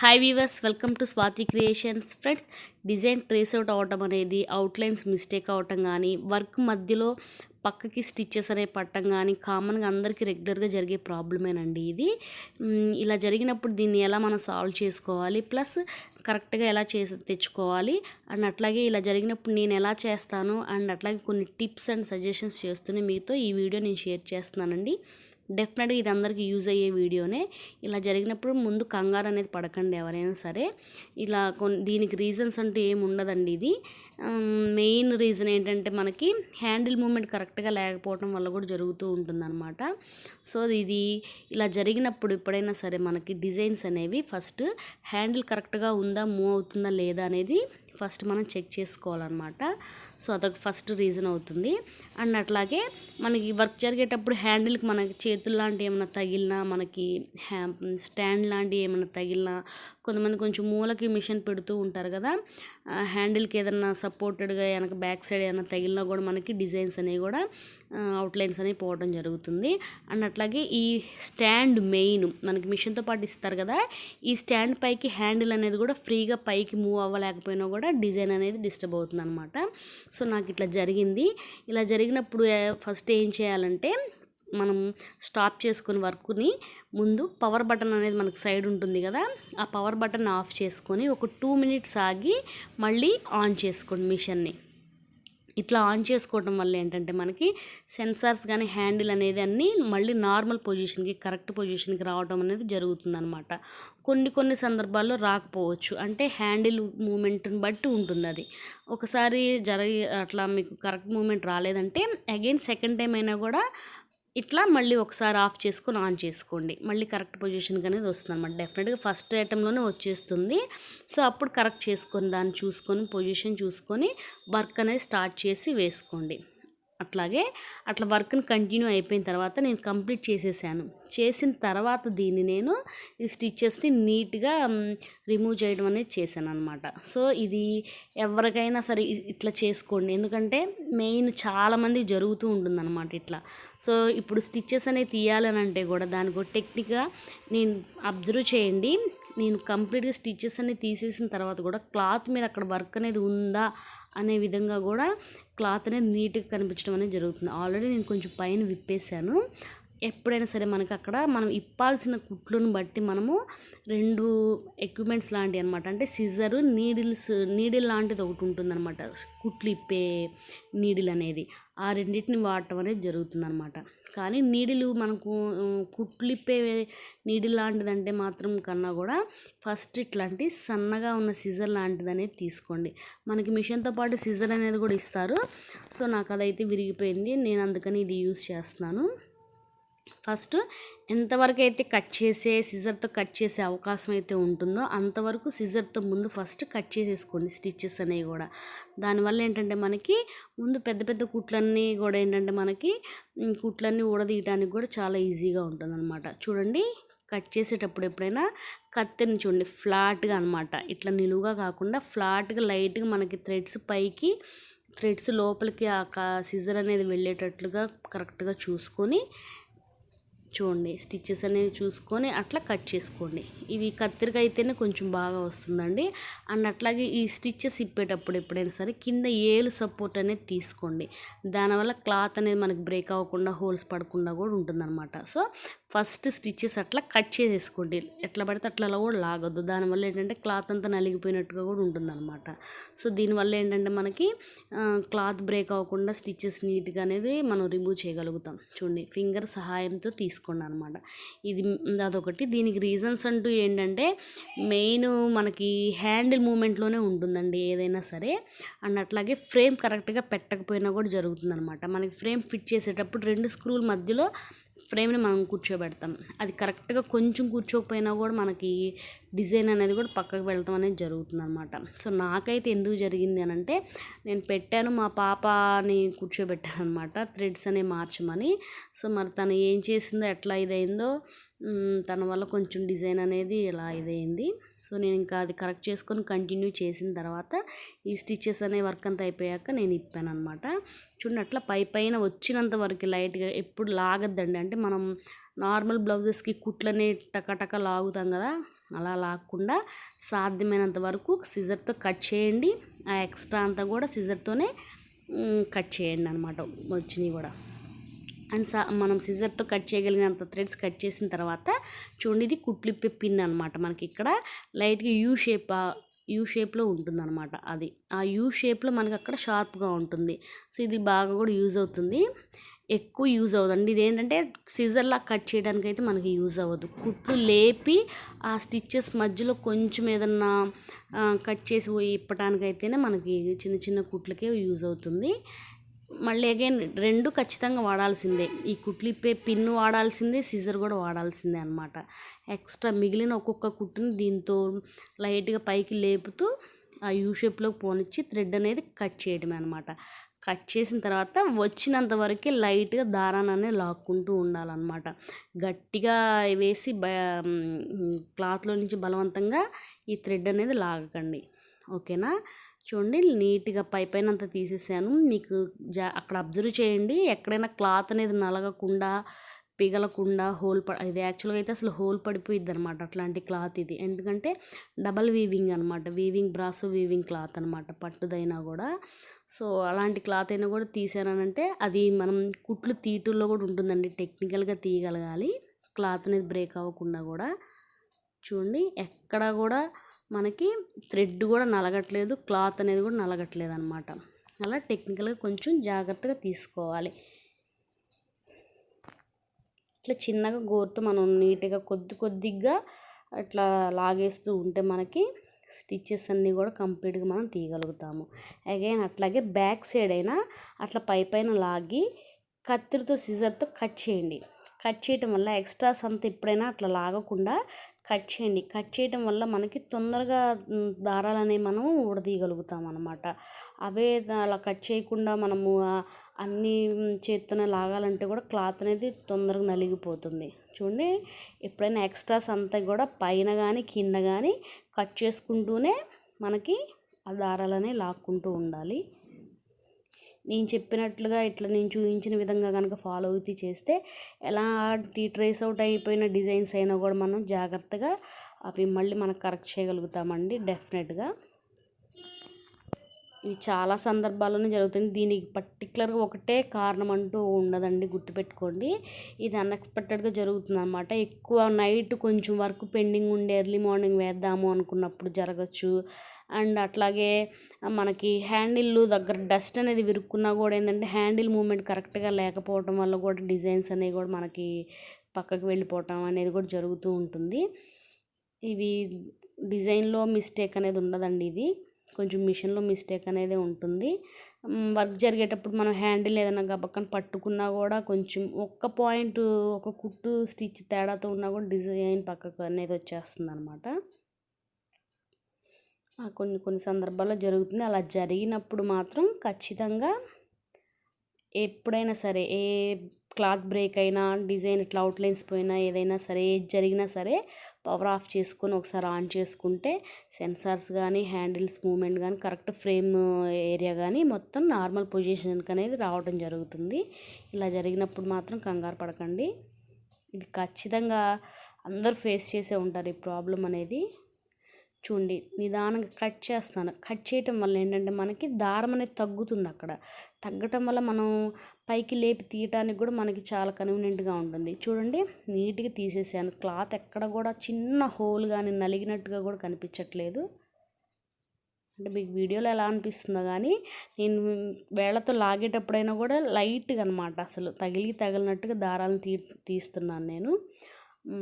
Hi weavers, welcome to Swathi creations. Friends, design trace out అవ్వటం అనేది outlines mistake అవ్వటం కానీ, వర్క్ మధ్యలో పక్కకి స్టిచ్చెస్ అనే పట్టం కానీ కామన్గా అందరికీ రెగ్యులర్గా జరిగే ప్రాబ్లమేనండి ఇది. ఇలా జరిగినప్పుడు దీన్ని ఎలా మనం సాల్వ్ చేసుకోవాలి, ప్లస్ కరెక్ట్గా ఎలా తెచ్చుకోవాలి అండ్ అట్లాగే ఇలా జరిగినప్పుడు నేను ఎలా చేస్తాను అండ్ అట్లాగే కొన్ని టిప్స్ అండ్ సజెషన్స్ చేస్తూనే మీతో ఈ వీడియో నేను షేర్ చేస్తున్నానండి. డెఫినెట్గా ఇది అందరికీ యూజ్ అయ్యే వీడియోనే. ఇలా జరిగినప్పుడు ముందు కంగారు అనేది పడకండి ఎవరైనా సరే. ఇలా దీనికి రీజన్స్ అంటూ ఏమి ఉండదండి. ఇది మెయిన్ రీజన్ ఏంటంటే మనకి హ్యాండిల్ మూమెంట్ కరెక్ట్గా లేకపోవడం వల్ల కూడా జరుగుతూ ఉంటుందన్నమాట. సో ఇది ఇలా జరిగినప్పుడు ఎప్పుడైనా సరే మనకి డిజైన్స్ అనేవి ఫస్ట్ హ్యాండిల్ కరెక్ట్గా ఉందా, మూవ్ అవుతుందా లేదా అనేది ఫస్ట్ మనం చెక్ చేసుకోవాలన్నమాట. సో అదొక ఫస్ట్ రీజన్ అవుతుంది. అండ్ అట్లాగే మనకి వర్క్ జరిగేటప్పుడు హ్యాండిల్కి మనకి చేతులు లాంటివి ఏమైనా తగిలినా, మనకి స్టాండ్ లాంటివి ఏమైనా తగిలినా, కొంతమంది కొంచెం మూలకి మిషన్ పెడుతూ ఉంటారు కదా, హ్యాండిల్కి ఏదన్నా సపోర్టెడ్గా వెనక బ్యాక్ సైడ్ ఏమైనా తగిలినా కూడా మనకి డిజైన్స్ అనేవి కూడా అవుట్లైన్స్ అనేవి పోవడం జరుగుతుంది. అండ్ అట్లాగే ఈ స్టాండ్ మెయిన్ మనకి మిషన్తో పాటు ఇస్తారు కదా, ఈ స్టాండ్ పైకి హ్యాండిల్ అనేది కూడా ఫ్రీగా పైకి మూవ్ అవ్వలేకపోయినా కూడా డిజైన్ అనేది డిస్టర్బ్ అవుతుంది అనమాట. సో నాకు ఇట్లా జరిగింది. ఇలా జరిగినప్పుడు ఫస్ట్ ఏం చేయాలంటే మనం స్టాప్ చేసుకుని వర్క్ని ముందు పవర్ బటన్ అనేది మనకు సైడ్ ఉంటుంది కదా, ఆ పవర్ బటన్ ఆఫ్ చేసుకొని ఒక 2 మినిట్స్ ఆగి మళ్ళీ ఆన్ చేసుకోండి మిషన్ని. ఇట్లా ఆన్ చేసుకోవడం వల్ల ఏంటంటే మనకి సెన్సార్స్ కానీ హ్యాండిల్ అనేది అన్నీ మళ్ళీ నార్మల్ పొజిషన్కి, కరెక్ట్ పొజిషన్కి రావడం అనేది జరుగుతుందన్నమాట. కొన్ని సందర్భాల్లో రాకపోవచ్చు, అంటే హ్యాండిల్ మూమెంట్ని బట్టి ఉంటుంది అది. ఒకసారి అట్లా మీకు కరెక్ట్ మూమెంట్ రాలేదంటే అగైన్ సెకండ్ టైం అయినా కూడా ఇట్లా మళ్ళీ ఒకసారి ఆఫ్ చేసుకొని ఆన్ చేసుకోండి, మళ్ళీ కరెక్ట్ పొజిషన్కి అనేది వస్తుంది అనమాట. డెఫినెట్గా ఫస్ట్ ఐటెంలోనే వచ్చేస్తుంది. సో అప్పుడు కరెక్ట్ చేసుకొని దాన్ని చూసుకొని పొజిషన్ చూసుకొని వర్క్ అనేది స్టార్ట్ చేసి వేసుకోండి. అట్లా వర్క్ని కంటిన్యూ అయిపోయిన తర్వాత నేను కంప్లీట్ చేసేసాను. చేసిన తర్వాత దీన్ని నేను ఈ స్టిచ్చెస్ని నీట్గా రిమూవ్ చేయడం అనేది చేశాను అనమాట. సో ఇది ఎవరికైనా సరే ఇట్లా చేసుకోండి, ఎందుకంటే మెయిన్ చాలామంది జరుగుతూ ఉంటుందన్నమాట ఇట్లా. సో ఇప్పుడు స్టిచ్చెస్ అనేవి తీయాలని అంటే కూడా దానికి ఒక టెక్నిక్గా నేను అబ్జర్వ్ చేయండి. నేను కంప్లీట్గా స్టిచ్చెస్ అన్ని తీసేసిన తర్వాత కూడా క్లాత్ మీద అక్కడ వర్క్ అనేది ఉందా అనే విధంగా కూడా క్లాత్ అనేది నీట్గా కనిపించడం అనేది జరుగుతుంది. ఆల్రెడీ నేను కొంచెం పైన విప్పేశాను. ఎప్పుడైనా సరే మనకి అక్కడ మనం ఇప్పాల్సిన కుట్లను బట్టి మనము 2 ఎక్విప్మెంట్స్ లాంటివి అనమాట, అంటే సిజరు, నీడిల్ లాంటిది ఒకటి ఉంటుందన్నమాట, కుట్లు ఇప్పే నీడిల్ అనేది. ఆ రెండింటిని వాడటం అనేది జరుగుతుందన్నమాట. కానీ నీడిలు మనకు కుట్లు ఇప్పే నీడిల్ లాంటిదంటే మాత్రం కన్నా కూడా ఫస్ట్ ఇట్లాంటి సన్నగా ఉన్న సిజర్ లాంటిది అనేది తీసుకోండి. మనకి మిషన్తో పాటు సిజర్ అనేది కూడా ఇస్తారు. సో నాకు అదైతే విరిగిపోయింది, నేను అందుకని ఇది యూజ్ చేస్తున్నాను. ఫస్ట్ ఎంతవరకు అయితే సిజర్తో కట్ చేసే అవకాశం అయితే ఉంటుందో అంతవరకు సిజర్తో ముందు ఫస్ట్ కట్ చేసేసుకోండి స్టిచ్చెస్ అనేవి కూడా. దానివల్ల ఏంటంటే మనకి ముందు పెద్ద కుట్లన్నీ కూడా ఏంటంటే మనకి కుట్లన్నీ ఊడదీయడానికి కూడా చాలా ఈజీగా ఉంటుందన్నమాట. చూడండి, కట్ చేసేటప్పుడు ఎప్పుడైనా కత్తిని చూడండి ఫ్లాట్గా అనమాట, ఇట్లా నిలువుగా కాకుండా ఫ్లాట్గా లైట్గా మనకి థ్రెడ్స్ లోపలికి ఆ సిజర్ అనేది వెళ్ళేటట్లుగా కరెక్ట్గా చూసుకొని చూడండి, స్టిచ్చెస్ అనేవి చూసుకొని అట్లా కట్ చేసుకోండి. ఇవి కత్తిరిక అయితేనే కొంచెం బాగా వస్తుందండి. అండ్ అట్లాగే ఈ స్టిచ్చెస్ ఇప్పేటప్పుడు ఎప్పుడైనా సరే కింద ఏలు సపోర్ట్ అనేది తీసుకోండి. దానివల్ల క్లాత్ అనేది మనకి బ్రేక్ అవ్వకుండా, హోల్స్ పడకుండా కూడా ఉంటుందన్నమాట. సో ఫస్ట్ స్టిచ్చెస్ అట్లా కట్ చేసేసుకోండి, ఎట్లా పడితే అట్లా కూడా లాగొద్దు. దానివల్ల ఏంటంటే క్లాత్ అంతా నలిగిపోయినట్టుగా కూడా ఉంటుందన్నమాట. సో దీనివల్ల ఏంటంటే మనకి క్లాత్ బ్రేక్ అవ్వకుండా స్టిచ్చెస్ నీట్గా అనేది మనం రిమూవ్ చేయగలుగుతాం. చూడండి, ఫింగర్ సహాయంతో తీసుకోండి అనమాట. అదొకటి. దీనికి రీజన్స్ అంటూ ఏంటంటే మెయిన్ మనకి హ్యాండిల్ మూమెంట్లోనే ఉంటుందండి ఏదైనా సరే. అండ్ అట్లాగే ఫ్రేమ్ కరెక్ట్గా పెట్టకపోయినా కూడా జరుగుతుందన్నమాట. మనకి ఫ్రేమ్ ఫిట్ చేసేటప్పుడు 2 స్క్రూల మధ్యలో ఫ్రేమ్ని మనం కూర్చోబెడతాం, అది కరెక్ట్గా కొంచెం కూర్చోకపోయినా కూడా మనకి డిజైన్ అనేది కూడా పక్కకు వెళ్తాం అనేది జరుగుతుంది అనమాట. సో నాకైతే ఎందుకు జరిగింది అని అంటే, నేను పెట్టాను, మా పాపని కూర్చోబెట్టాను అనమాట థ్రెడ్స్ అనేవి మార్చమని. సో మరి తను ఏం చేసిందో, ఎట్లా ఇదైందో, తన వల్ల కొంచెం డిజైన్ అనేది ఇలా ఇదైంది. సో నేను ఇంకా అది కరెక్ట్ చేసుకొని కంటిన్యూ చేసిన తర్వాత ఈ స్టిచ్చెస్ అనే వర్క్ అంతా అయిపోయాక నేను ఇప్పాను అనమాట. చూడండి, అట్లా పైన వచ్చినంత వరకు లైట్గా, ఎప్పుడు లాగద్దండి. అంటే మనం నార్మల్ బ్లౌజెస్కి కుట్లని టక లాగుతాం కదా, అలా లాక్కుండా సాధ్యమైనంత వరకు సిజర్తో కట్ చేయండి. ఆ ఎక్స్ట్రా అంతా కూడా సిజర్తోనే కట్ చేయండి అనమాట వచ్చినవి కూడా. అండ్ మనం సిజర్తో కట్ చేయగలిగినంత థ్రెడ్స్ కట్ చేసిన తర్వాత చూడండి, ఇది కుట్లిప్పే పిన్ అనమాట. మనకి ఇక్కడ లైట్గా యూ షేప్లో ఉంటుందన్నమాట. అది ఆ యూ షేప్లో మనకి అక్కడ షార్ప్గా ఉంటుంది. సో ఇది బాగా కూడా యూజ్ అవుతుంది, ఎక్కువ యూజ్ అవ్వదండి. ఇదేంటంటే సిజర్లా కట్ చేయడానికి అయితే మనకి యూజ్ అవ్వదు. కుట్లు లేపి ఆ స్టిచ్చెస్ మధ్యలో కొంచెం ఏదన్నా కట్ చేసి ఇప్పటానికైతేనే మనకి చిన్న చిన్న కుట్లకే యూజ్ అవుతుంది. మళ్ళీ అగైన్ రెండు ఖచ్చితంగా వాడాల్సిందే. ఈ కుట్లిప్పే పిన్ వాడాల్సిందే, సిజర్ కూడా వాడాల్సిందే అనమాట. ఎక్స్ట్రా మిగిలిన ఒక్కొక్క కుట్టుని దీంతో లైట్గా పైకి లేపుతూ ఆ యూ షేప్లోకి పోనిచ్చి థ్రెడ్ అనేది కట్ చేయడమే అనమాట. కట్ చేసిన తర్వాత వచ్చినంత వరకే లైట్గా దారాన్ని అనేది లాక్కుంటూ ఉండాలన్నమాట. గట్టిగా వేసి క్లాత్లో నుంచి బలవంతంగా ఈ థ్రెడ్ అనేది లాగకండి, ఓకేనా. చూడండి, నీట్గా పైన అంతా తీసేసాను. మీకు అక్కడ అబ్జర్వ్ చేయండి, ఎక్కడైనా క్లాత్ అనేది నలగకుండా పిగలకుండా ఇది యాక్చువల్గా అయితే అసలు హోల్ పడిపోయిద్ది అనమాట అట్లాంటి క్లాత్ ఇది. ఎందుకంటే డబల్ వీవింగ్ అనమాట, వీవింగ్ బ్రాసో వీవింగ్ క్లాత్ అనమాట, పట్టుదైనా కూడా. సో అలాంటి క్లాత్ అయినా కూడా తీసానంటే అది మనం కుట్లు తీటుల్లో కూడా ఉంటుందండి, టెక్నికల్గా తీయగలగాలి క్లాత్ అనేది బ్రేక్ అవ్వకుండా కూడా. చూడండి, ఎక్కడ కూడా మనకి థ్రెడ్ కూడా నలగట్లేదు, క్లాత్ అనేది కూడా నలగట్లేదు అనమాట. అలా టెక్నికల్గా కొంచెం జాగ్రత్తగా తీసుకోవాలి. ఇట్లా చిన్నగా గోరుతో మనం నీట్గా కొద్దిగా అట్లా లాగేస్తూ ఉంటే మనకి స్టిచ్చెస్ అన్నీ కూడా కంప్లీట్గా మనం తీయగలుగుతాము. అగైన్ అట్లాగే బ్యాక్ సైడ్ అయినా అట్లా పైన లాగి కత్తిరితో సిజర్తో కట్ చేయండి. కట్ చేయటం వల్ల ఎక్స్ట్రాస్ అంతా ఎప్పుడైనా అట్లా లాగకుండా కట్ చేయండి. కట్ చేయటం వల్ల మనకి తొందరగా దారాలు అనేవి మనం ఊడదీయగలుగుతాం అనమాట. అవే అలా కట్ చేయకుండా మనము అన్నీ చేత్తోనే లాగాలంటే కూడా క్లాత్ అనేది తొందరగా నలిగిపోతుంది. చూడండి, ఎప్పుడైనా ఎక్స్ట్రాస్ అంతా కూడా పైన కానీ కింద కానీ కట్ చేసుకుంటూనే మనకి ఆ దారాలనే లాక్కుంటూ ఉండాలి. నేను చెప్పినట్లుగా ఇట్లా నేను చూపించిన విధంగా కనుక ఫాలో అవుతూ చేస్తే ఎలాంటి ట్రేస్ అవుట్ అయిపోయిన డిజైన్స్ అయినా కూడా మనం జాగ్రత్తగా అవి మళ్ళీ మనం కరెక్ట్ చేయగలుగుతామండి డెఫినెట్గా. ఇవి చాలా సందర్భాల్లోనే జరుగుతుంది, దీనికి పర్టికులర్గా ఒకటే కారణం అంటూ ఉండదండి, గుర్తుపెట్టుకోండి. ఇది అన్ఎక్స్పెక్టెడ్గా జరుగుతుంది అనమాట. ఎక్కువ నైట్ కొంచెం వర్క్ పెండింగ్ ఉండి ఎర్లీ మార్నింగ్ వేద్దాము అనుకున్నప్పుడు జరగచ్చు. అండ్ అట్లాగే మనకి హ్యాండిల్ దగ్గర డస్ట్ అనేది విరుక్కున్నా కూడా ఏంటంటే హ్యాండిల్ మూమెంట్ కరెక్ట్గా లేకపోవడం వల్ల కూడా డిజైన్స్ అనేవి కూడా మనకి పక్కకు వెళ్ళిపోవటం అనేది కూడా జరుగుతూ ఉంటుంది. ఇవి డిజైన్లో మిస్టేక్ అనేది ఉండదండి, ఇది కొంచెం మిషన్లో మిస్టేక్ అనేది ఉంటుంది. వర్క్ జరిగేటప్పుడు మనం హ్యాండిల్ ఏదైనా గబక్కన పట్టుకున్నా కూడా కొంచెం ఒక్క పాయింట్ ఒక కుట్టు స్టిచ్ తేడాతో ఉన్నా కూడా డిజైన్ పక్కకు అనేది వచ్చేస్తుంది అనమాట. కొన్ని సందర్భాల్లో జరుగుతుంది. అలా జరిగినప్పుడు మాత్రం ఖచ్చితంగా ఎప్పుడైనా సరే ఏ క్లాత్ బ్రేక్ అయినా డిజైన్ ఇట్లా అవుట్లైన్స్ పోయినా ఏదైనా సరే ఏది జరిగినా సరే పవర్ ఆఫ్ చేసుకొని ఒకసారి ఆన్ చేసుకుంటే సెన్సార్స్ కానీ హ్యాండిల్స్ మూమెంట్ కానీ కరెక్ట్ ఫ్రేమ్ ఏరియా కానీ మొత్తం నార్మల్ పొజిషన్కి అనేది రావడం జరుగుతుంది. ఇలా జరిగినప్పుడు మాత్రం కంగారు పడకండి, ఇది ఖచ్చితంగా అందరూ ఫేస్ చేసే ఉంటారు ఈ ప్రాబ్లం అనేది. చూడండి, నిదానంగా కట్ చేస్తాను. కట్ చేయటం వల్ల ఏంటంటే మనకి దారం అనేది తగ్గుతుంది. అక్కడ తగ్గటం వల్ల మనం పైకి లేపి తీయటానికి కూడా మనకి చాలా కన్వీనియంట్గా ఉంటుంది. చూడండి, నీట్గా తీసేసాను. క్లాత్ ఎక్కడ కూడా చిన్న హోల్ కానీ నలిగినట్టుగా కూడా కనిపించట్లేదు. అంటే మీకు వీడియోలో ఎలా అనిపిస్తుందో కానీ నేను వేళ్ళతో లాగేటప్పుడైనా కూడా లైట్గా అనమాట, అసలు తగిలినట్టుగా దారాలను తీస్తున్నాను నేను.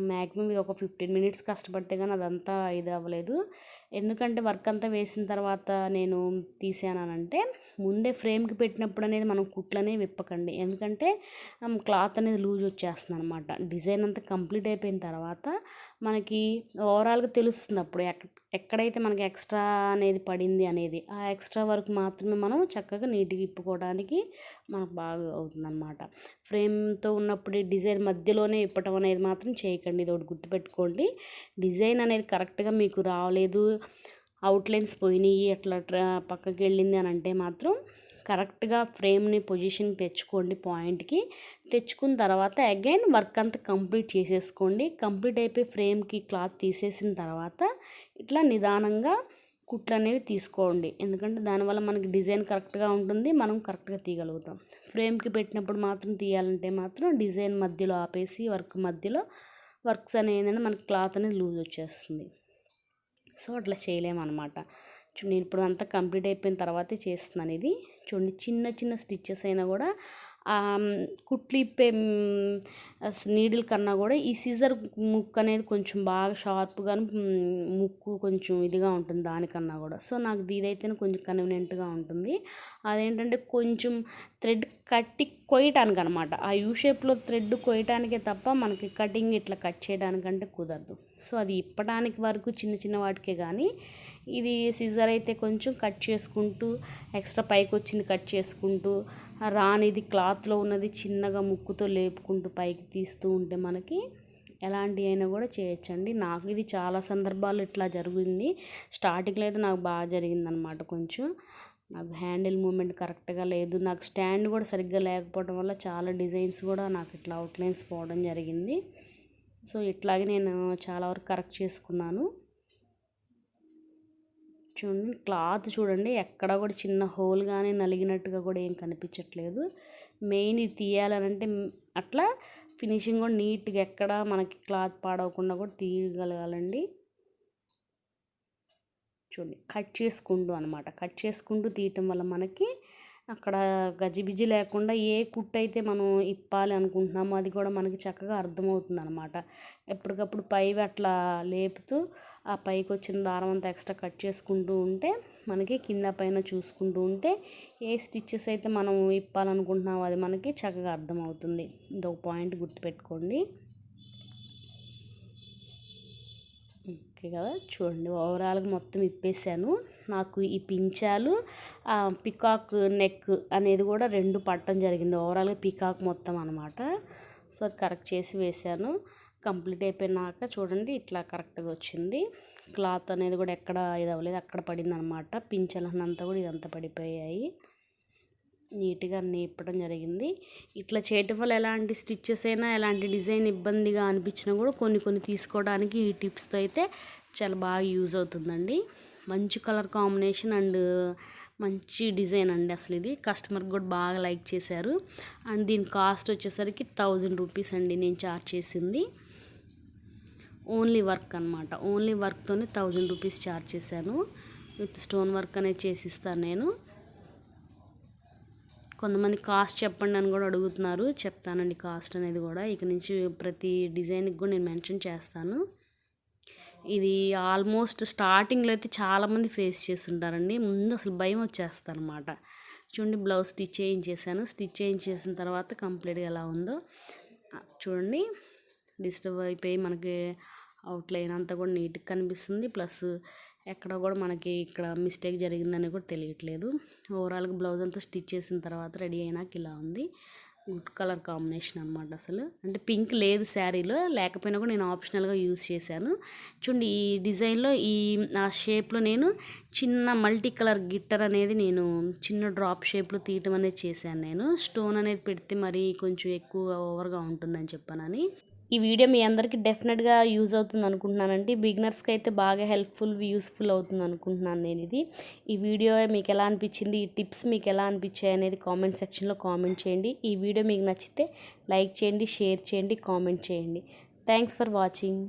మ్యాక్సిమం ఇది ఒక 15 మినిట్స్ కష్టపడితే కానీ అదంతా ఇది అవ్వలేదు. ఎందుకంటే వర్క్ అంతా వేసిన తర్వాత నేను తీసానంటే ముందే ఫ్రేమ్కి పెట్టినప్పుడు అనేది మనం కుట్లనే విప్పకండి, ఎందుకంటే క్లాత్ అనేది లూజ్ వచ్చేస్తుంది అనమాట. డిజైన్ అంతా కంప్లీట్ అయిపోయిన తర్వాత మనకి ఓవరాల్గా తెలుస్తుంది అప్పుడు ఎక్కడైతే మనకి ఎక్స్ట్రా అనేది పడింది అనేది, ఆ ఎక్స్ట్రా వర్క్ మాత్రమే మనం చక్కగా నీట్గా ఇప్పుకోవడానికి మనకు బాగా అవుతుందన్నమాట. ఫ్రేమ్తో ఉన్నప్పుడు డిజైన్ మధ్యలోనే ఇప్పటం అనేది మాత్రం చేయకండి, ఇది ఒకటి గుర్తుపెట్టుకోండి. డిజైన్ అనేది కరెక్ట్గా మీకు రాలేదు, అవుట్లైన్స్ పోయినాయి, అట్లా పక్కకి వెళ్ళింది అని అంటే మాత్రం కరెక్ట్గా ఫ్రేమ్ని పొజిషన్ తెచ్చుకోండి, పాయింట్కి తెచ్చుకున్న తర్వాత అగైన్ వర్క్ అంతా కంప్లీట్ చేసేసుకోండి. కంప్లీట్ అయిపోయి ఫ్రేమ్కి క్లాత్ తీసేసిన తర్వాత ఇట్లా నిదానంగా కుట్లు అనేవి తీసుకోండి. ఎందుకంటే దానివల్ల మనకి డిజైన్ కరెక్ట్గా ఉంటుంది, మనం కరెక్ట్గా తీయగలుగుతాం. ఫ్రేమ్కి పెట్టినప్పుడు మాత్రం తీయాలంటే మాత్రం డిజైన్ మధ్యలో ఆపేసి వర్క్ మధ్యలో వర్క్స్ అనేది మనకి క్లాత్ అనేది లూజ్ వచ్చేస్తుంది. సో అట్లా చేయలేమన్నమాట. చూడండి ఇప్పుడు అంతా కంప్లీట్ అయిపోయిన తర్వాతే చేస్తున్నాను ఇది. చూడండి చిన్న చిన్న స్టిచ్చెస్ అయినా కూడా కుట్లు ఇప్పే నీడిల్ కన్నా కూడా ఈ సీజర్ ముక్కు అనేది కొంచెం బాగా షార్ప్గా, ముక్కు కొంచెం ఇదిగా ఉంటుంది దానికన్నా కూడా. సో నాకు ఇదైతేనే కొంచెం కన్వీనియంట్గా ఉంటుంది. అదేంటంటే కొంచెం థ్రెడ్ కట్టి కొయ్యటానికి అనమాట, ఆ యూ షేప్లో థ్రెడ్ కొయ్యటానికే తప్ప మనకి కటింగ్ ఇట్లా కట్ చేయడానికంటే కుదరదు. సో అది ఇప్పడానికి వరకు చిన్న చిన్న వాటికే కానీ, ఇది సిజర్ అయితే కొంచెం కట్ చేసుకుంటూ ఎక్స్ట్రా పైకి వచ్చింది కట్ చేసుకుంటూ, రానిది క్లాత్లో ఉన్నది చిన్నగా ముక్కుతో లేపుకుంటూ పైకి తీస్తూ ఉంటే మనకి ఎలాంటి అయినా కూడా చేయొచ్చండి. నాకు ఇది చాలా సందర్భాలు ఇట్లా జరిగింది. స్టార్టింగ్లో అయితే నాకు బాగా జరిగిందనమాట. కొంచెం నాకు హ్యాండిల్ మూమెంట్ కరెక్ట్గా లేదు, నాకు స్టాండ్ కూడా సరిగ్గా లేకపోవడం వల్ల చాలా డిజైన్స్ కూడా నాకు ఇట్లా అవుట్లైన్స్ పోవడం జరిగింది. సో ఇట్లాగే నేను చాలా వరకు కరెక్ట్ చేసుకున్నాను. చూడండి క్లాత్ చూడండి, ఎక్కడ కూడా చిన్న హోల్ కానీ నలిగినట్టుగా కూడా ఏం కనిపించట్లేదు. మెయిన్ ఇది తీయాలనంటే అట్లా ఫినిషింగ్ కూడా నీట్గా ఎక్కడ మనకి క్లాత్ పాడవకుండా కూడా తీయగలగాలండి. చూడండి కట్ చేసుకుంటూ అనమాట, కట్ చేసుకుంటూ తీయటం వల్ల మనకి అక్కడ గజిబిజి లేకుండా ఏ కుట్టు అయితే మనం ఇప్పాలి అనుకుంటున్నామో అది కూడా మనకి చక్కగా అర్థమవుతుంది అనమాట. ఎప్పటికప్పుడు పైవి అట్లా లేపుతూ ఆ పైకి వచ్చిన దారం అంతా ఎక్స్ట్రా కట్ చేసుకుంటూ ఉంటే మనకి కింద పైన చూసుకుంటూ ఉంటే ఏ స్టిచ్చెస్ అయితే మనం ఇప్పాలనుకుంటున్నామో అది మనకి చక్కగా అర్థమవుతుంది. ఇదొక పాయింట్ గుర్తుపెట్టుకోండి. ఓకే కదా, చూడండి ఓవరాల్గా మొత్తం ఇప్పేసాను. నాకు ఈ పించాలు పికాక్ నెక్ అనేది కూడా 2 పట్టడం జరిగింది. ఓవరాల్గా పికాక్ మొత్తం అనమాట. సో అది కరెక్ట్ చేసి వేసాను. కంప్లీట్ అయిపోయినాక చూడండి ఇట్లా కరెక్ట్గా వచ్చింది. క్లాత్ అనేది కూడా ఎక్కడ ఇది అవ్వలేదు, అక్కడ పడింది అనమాట. పింఛలంతా కూడా ఇదంతా పడిపోయాయి. నీట్గా నేర్పడం జరిగింది. ఇట్లా చేయటం వల్ల ఎలాంటి స్టిచ్చెస్ అయినా ఎలాంటి డిజైన్ ఇబ్బందిగా అనిపించినా కూడా కొన్ని తీసుకోవడానికి ఈ టిప్స్తో అయితే చాలా బాగా యూజ్ అవుతుందండి. మంచి కలర్ కాంబినేషన్ అండ్ మంచి డిజైన్ అండి. అసలు ఇది కస్టమర్కి కూడా బాగా లైక్ చేశారు. అండ్ దీని కాస్ట్ వచ్చేసరికి 1000 రూపీస్ అండి నేను చార్జ్ చేసింది. ఓన్లీ వర్క్ అనమాట, ఓన్లీ వర్క్తోనే 1000 రూపీస్ చార్జ్ చేశాను. విత్ స్టోన్ వర్క్ అనేది చేసిస్తాను నేను. కొంతమంది కాస్ట్ చెప్పండి అని కూడా అడుగుతున్నారు, చెప్తానండి కాస్ట్ అనేది కూడా. ఇక నుంచి ప్రతి డిజైన్కి కూడా నేను మెన్షన్ చేస్తాను. ఇది ఆల్మోస్ట్ స్టార్టింగ్లో అయితే చాలామంది ఫేస్ చేస్తుంటారండి. ముందు అసలు భయం వచ్చేస్తుంది అనమాట. చూడండి బ్లౌజ్ స్టిచ్ చేయించేసాను. స్టిచ్ చేయించేసిన తర్వాత కంప్లీట్గా ఎలా ఉందో చూడండి. డిస్టర్బ్ అయిపోయి మనకి అవుట్లైన్ అంతా కూడా నీట్గా కనిపిస్తుంది. ప్లస్ ఎక్కడ కూడా మనకి ఇక్కడ మిస్టేక్ జరిగిందని కూడా తెలియట్లేదు. ఓవరాల్గా బ్లౌజ్ అంతా స్టిచ్ చేసిన తర్వాత రెడీ అయినాక ఇలా ఉంది. గుడ్ కలర్ కాంబినేషన్ అనమాట. అసలు అంటే పింక్ లేదు శారీలో, లేకపోయినా కూడా నేను ఆప్షనల్గా యూజ్ చేశాను. చూడండి ఈ డిజైన్లో ఆ షేప్లో నేను చిన్న మల్టీ కలర్ గిట్టర్ అనేది నేను చిన్న డ్రాప్ షేప్లో తీయటం అనేది చేశాను. నేను స్టోన్ అనేది పెడితే మరి కొంచెం ఎక్కువగా ఓవర్గా ఉంటుందని చెప్పానని. ఈ వీడియో మీ అందరికీ డెఫినెట్గా యూజ్ అవుతుంది అనుకుంటున్నానండి. బిగినర్స్కి అయితే బాగా యూస్ఫుల్ అవుతుంది అనుకుంటున్నాను నేను ఇది. ఈ వీడియో మీకు ఎలా అనిపించింది, ఈ టిప్స్ మీకు ఎలా అనిపించాయి అనేది కామెంట్ సెక్షన్లో కామెంట్ చేయండి. ఈ వీడియో మీకు నచ్చితే లైక్ చేయండి, షేర్ చేయండి, కామెంట్ చేయండి. Thanks for watching.